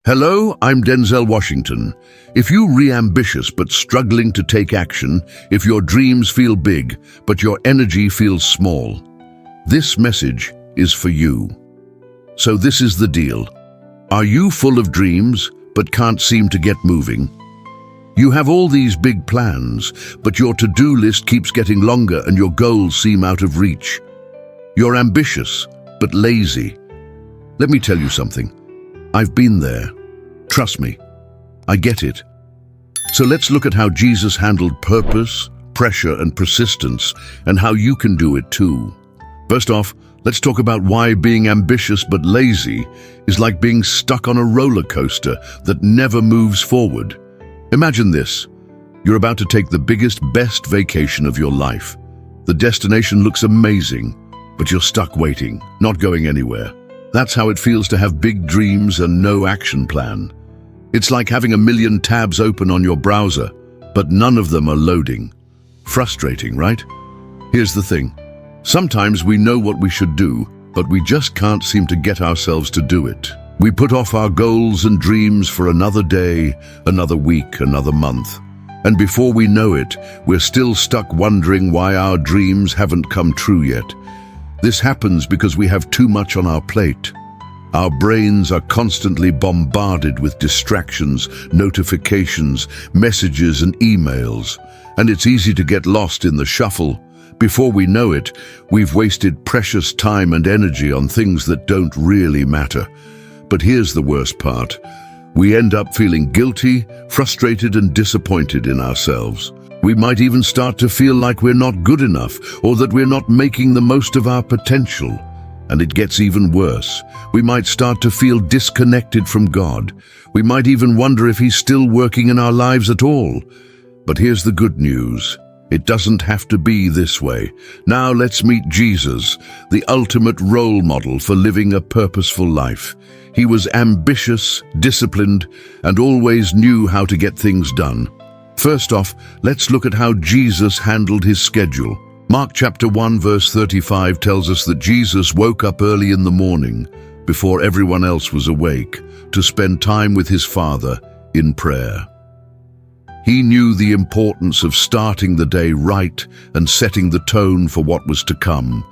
Hello, I'm Denzel Washington. If you're ambitious but struggling to take action, if your dreams feel big but your energy feels small, this message is for you. So this is the deal. Are you full of dreams but can't seem to get moving? You have all these big plans, but your to-do list keeps getting longer and your goals seem out of reach. You're ambitious but lazy. Let me tell you something. I've been there. Trust me, I get it. So let's look at how Jesus handled purpose, pressure, and persistence, and how you can do it too. First off, let's talk about why being ambitious but lazy is like being stuck on a roller coaster that never moves forward. Imagine this. You're about to take the biggest, best vacation of your life. The destination looks amazing, but you're stuck waiting, not going anywhere. That's how it feels to have big dreams and no action plan. It's like having a million tabs open on your browser, but none of them are loading. Frustrating, right? Here's the thing. Sometimes we know what we should do, but we just can't seem to get ourselves to do it. We put off our goals and dreams for another day, another week, another month. And before we know it, we're still stuck wondering why our dreams haven't come true yet. This happens because we have too much on our plate. Our brains are constantly bombarded with distractions, notifications, messages, and emails, and it's easy to get lost in the shuffle. Before we know it, we've wasted precious time and energy on things that don't really matter. But here's the worst part. We end up feeling guilty, frustrated, and disappointed in ourselves. We might even start to feel like we're not good enough or that we're not making the most of our potential. And it gets even worse. We might start to feel disconnected from God. We might even wonder if He's still working in our lives at all. But here's the good news. It doesn't have to be this way. Now let's meet Jesus, the ultimate role model for living a purposeful life. He was ambitious, disciplined, and always knew how to get things done. First off, let's look at how Jesus handled his schedule. Mark chapter 1 verse 35 tells us that Jesus woke up early in the morning, before everyone else was awake, to spend time with his Father in prayer. He knew the importance of starting the day right and setting the tone for what was to come.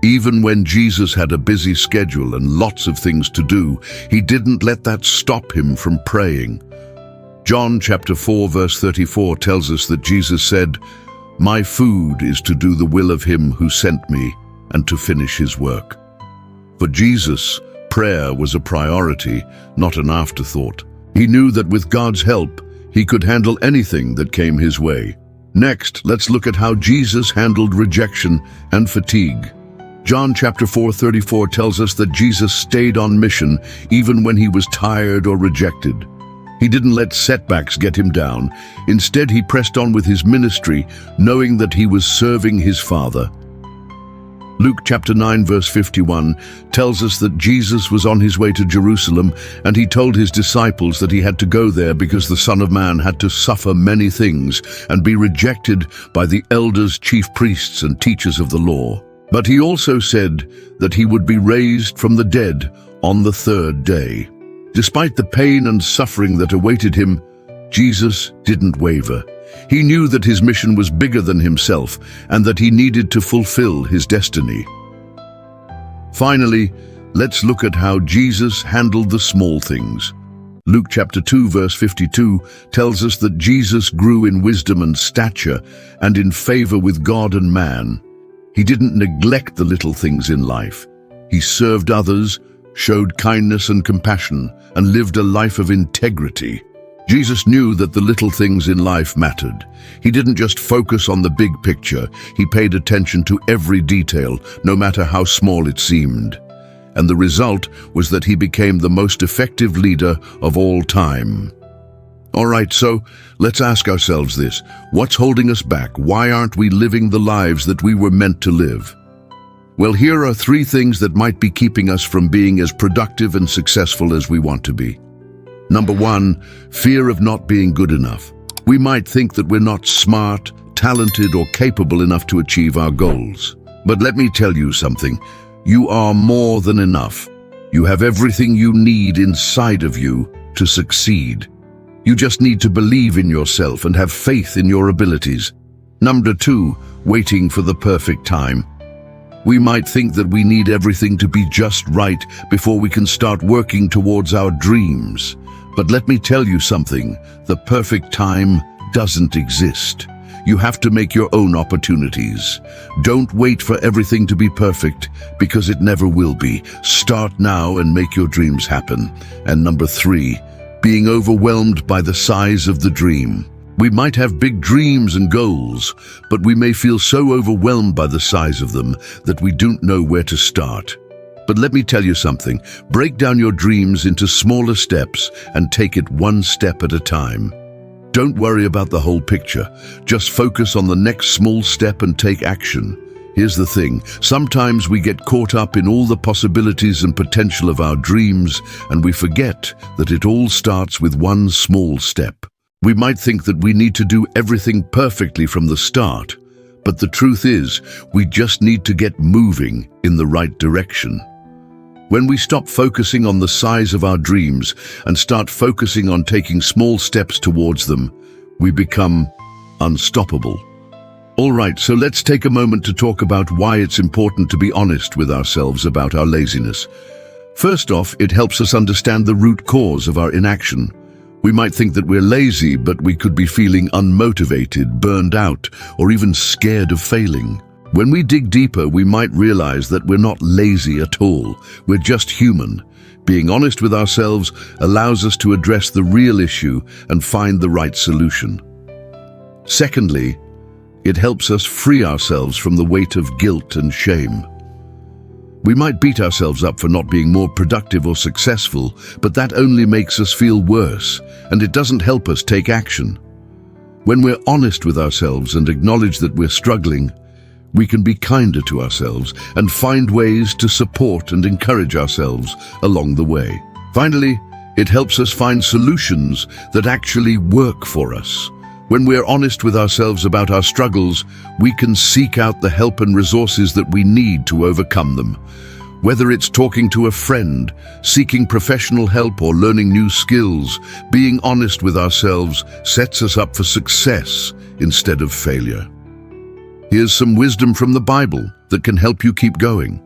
Even when Jesus had a busy schedule and lots of things to do, he didn't let that stop him from praying. John chapter 4 verse 34 tells us that Jesus said, "My food is to do the will of him who sent me and to finish his work." For Jesus, prayer was a priority, not an afterthought. He knew that with God's help, he could handle anything that came his way. Next, let's look at how Jesus handled rejection and fatigue. John chapter 4:34 tells us that Jesus stayed on mission even when he was tired or rejected. He didn't let setbacks get him down. Instead, he pressed on with his ministry, knowing that he was serving his Father. Luke chapter 9 verse 51 tells us that Jesus was on his way to Jerusalem, and he told his disciples that he had to go there because the Son of Man had to suffer many things and be rejected by the elders, chief priests, and teachers of the law. But he also said that he would be raised from the dead on the third day. Despite the pain and suffering that awaited him, Jesus didn't waver. He knew that his mission was bigger than himself and that he needed to fulfill his destiny. Finally, let's look at how Jesus handled the small things. Luke chapter 2 verse 52 tells us that Jesus grew in wisdom and stature and in favor with God and man. He didn't neglect the little things in life. He served others, showed kindness and compassion, and lived a life of integrity. Jesus knew that the little things in life mattered. He didn't just focus on the big picture. He paid attention to every detail, no matter how small it seemed. And the result was that he became the most effective leader of all time. All right, so let's ask ourselves this. What's holding us back? Why aren't we living the lives that we were meant to live? Well, here are 3 things that might be keeping us from being as productive and successful as we want to be. Number 1, fear of not being good enough. We might think that we're not smart, talented, or capable enough to achieve our goals. But let me tell you something. You are more than enough. You have everything you need inside of you, to succeed. You just need to believe in yourself and have faith in your abilities. Number 2, waiting for the perfect time. We might think that we need everything to be just right before we can start working towards our dreams. But let me tell you something, the perfect time doesn't exist. You have to make your own opportunities. Don't wait for everything to be perfect, because it never will be. Start now and make your dreams happen. And number 3, being overwhelmed by the size of the dream. We might have big dreams and goals, but we may feel so overwhelmed by the size of them that we don't know where to start. But let me tell you something, break down your dreams into smaller steps and take it one step at a time. Don't worry about the whole picture. Just focus on the next small step and take action. Here's the thing, sometimes we get caught up in all the possibilities and potential of our dreams, and we forget that it all starts with one small step. We might think that we need to do everything perfectly from the start, but the truth is, we just need to get moving in the right direction. When we stop focusing on the size of our dreams and start focusing on taking small steps towards them, we become unstoppable. All right, so let's take a moment to talk about why it's important to be honest with ourselves about our laziness. First off, it helps us understand the root cause of our inaction. We might think that we're lazy, but we could be feeling unmotivated, burned out, or even scared of failing. When we dig deeper, we might realize that we're not lazy at all. We're just human. Being honest with ourselves allows us to address the real issue and find the right solution. Secondly, it helps us free ourselves from the weight of guilt and shame. We might beat ourselves up for not being more productive or successful, but that only makes us feel worse, and it doesn't help us take action. When we're honest with ourselves and acknowledge that we're struggling, we can be kinder to ourselves and find ways to support and encourage ourselves along the way. Finally, it helps us find solutions that actually work for us. When we're honest with ourselves about our struggles, we can seek out the help and resources that we need to overcome them. Whether it's talking to a friend, seeking professional help, or learning new skills, being honest with ourselves sets us up for success instead of failure. Here's some wisdom from the Bible that can help you keep going.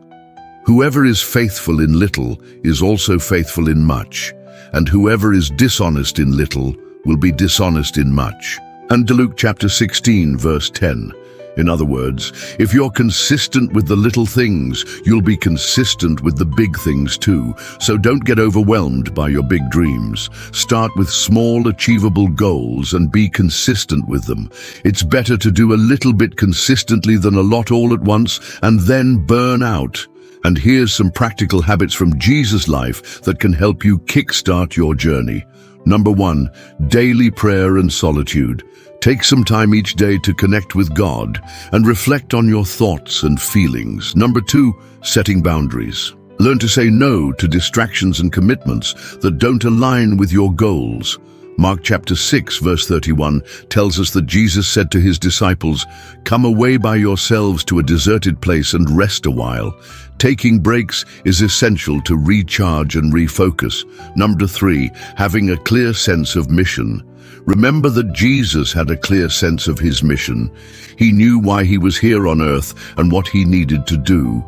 Whoever is faithful in little is also faithful in much, and whoever is dishonest in little will be dishonest in much. And Luke chapter 16, verse 10. In other words, if you're consistent with the little things, you'll be consistent with the big things too. So don't get overwhelmed by your big dreams. Start with small, achievable goals and be consistent with them. It's better to do a little bit consistently than a lot all at once and then burn out. And here's some practical habits from Jesus' life that can help you kickstart your journey. Number 1, daily prayer and solitude. Take some time each day to connect with God and reflect on your thoughts and feelings. Number 2, setting boundaries. Learn to say no to distractions and commitments that don't align with your goals. Mark chapter 6, verse 31 tells us that Jesus said to his disciples, "Come away by yourselves to a deserted place and rest a while." Taking breaks is essential to recharge and refocus. Number 3, having a clear sense of mission. Remember that Jesus had a clear sense of his mission. He knew why he was here on earth and what he needed to do.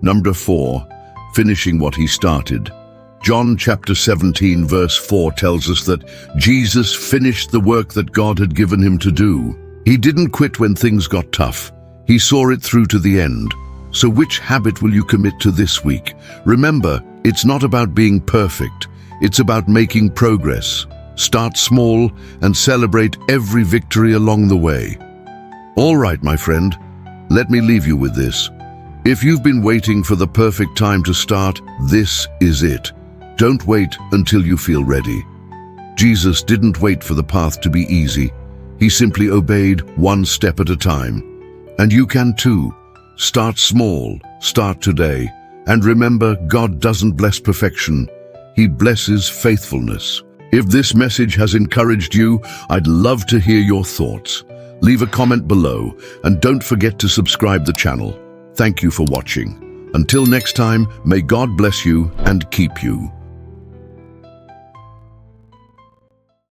Number 4, finishing what he started. John chapter 17 verse 4 tells us that Jesus finished the work that God had given him to do. He didn't quit when things got tough. He saw it through to the end. So which habit will you commit to this week? Remember, it's not about being perfect. It's about making progress. Start small and celebrate every victory along the way. All right, my friend, let me leave you with this. If you've been waiting for the perfect time to start, this is it. Don't wait until you feel ready. Jesus didn't wait for the path to be easy. He simply obeyed one step at a time. And you can too. Start small, start today. And remember, God doesn't bless perfection. He blesses faithfulness. If this message has encouraged you, I'd love to hear your thoughts. Leave a comment below and don't forget to subscribe the channel. Thank you for watching. Until next time, may God bless you and keep you.